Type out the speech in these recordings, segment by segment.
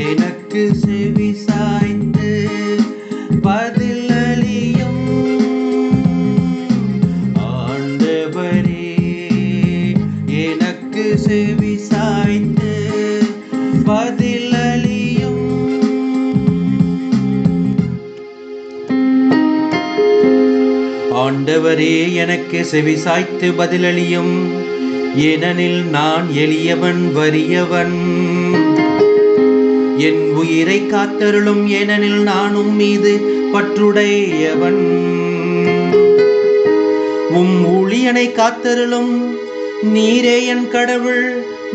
எனக்கு செவி சாய்த்து பதிலளியும் ஆண்டவரே, எனக்கு செவி சாய்த்து பதிலளியும். ஆண்டவரே, எனக்கு செவி சாய்த்து பதிலளியும், ஏனெனில் நான் எளியவன் வறியவன். என் உயிரை காத்தருளும், ஏனெனில் நான் உம்மீது பற்றுடையவன். உம் ஊழியனை காத்தருளும், நீரே என் கடவுள்,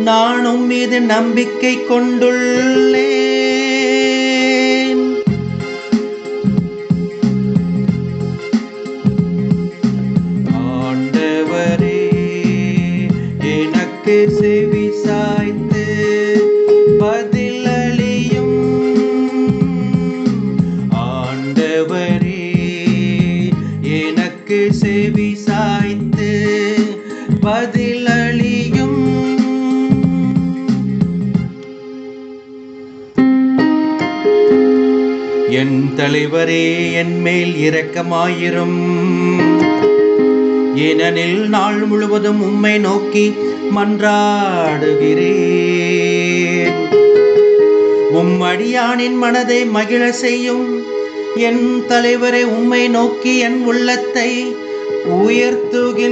நான் உம்மீது நம்பிக்கை கொண்டுள்ளேன். ஆண்டவரே, எனக்கு செவி சாய்த்து பதிலளியும். ஆண்டவரே, எனக்கு செவி சாய்த்து பதிலளியும். என் தலைவரே, என் மேல் இரக்கமாயிரும், ஏனெனில் நாள் முழுவதும் உம்மை நோக்கி மன்றாடுகிறேன். உம் அடியானின் மனதை மகிழ செய்யும். என் தலைவரை, உம்மை நோக்கி என் உள்ளத்தை உயர்த்துகின்றேன்.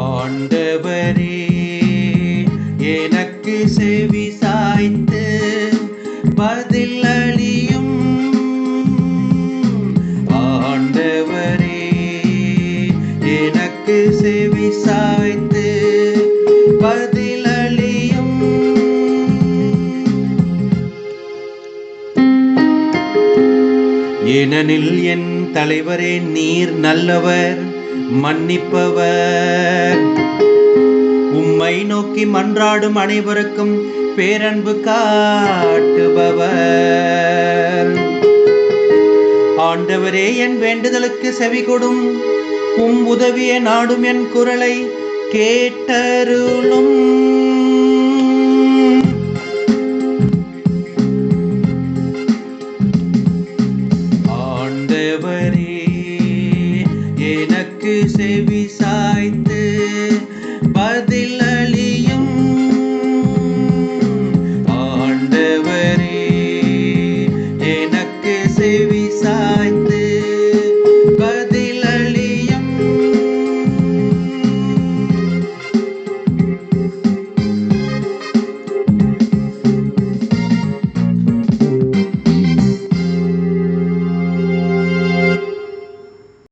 ஆண்டவரே, எனக்கு செவி சாய்த்து பதிலளியும். ஆண்டவரே, எனக்கு செவி சாய்த்து பதிலளியும். ஏனெனில் என் தலைவரே, நீர் நல்லவர், மன்னிப்பவர். உம்மை நோக்கி மன்றாடும் அனைவருக்கும் பேரன்பு காட்டுபவர். ஆண்டவரே, என் வேண்டுதலுக்கு செவிகொடும். உம் உதவிய நாடும் என் குரலை கேட்டருளும். ஆண்டவரே, எனக்கு செவி சாய்த்து பதில்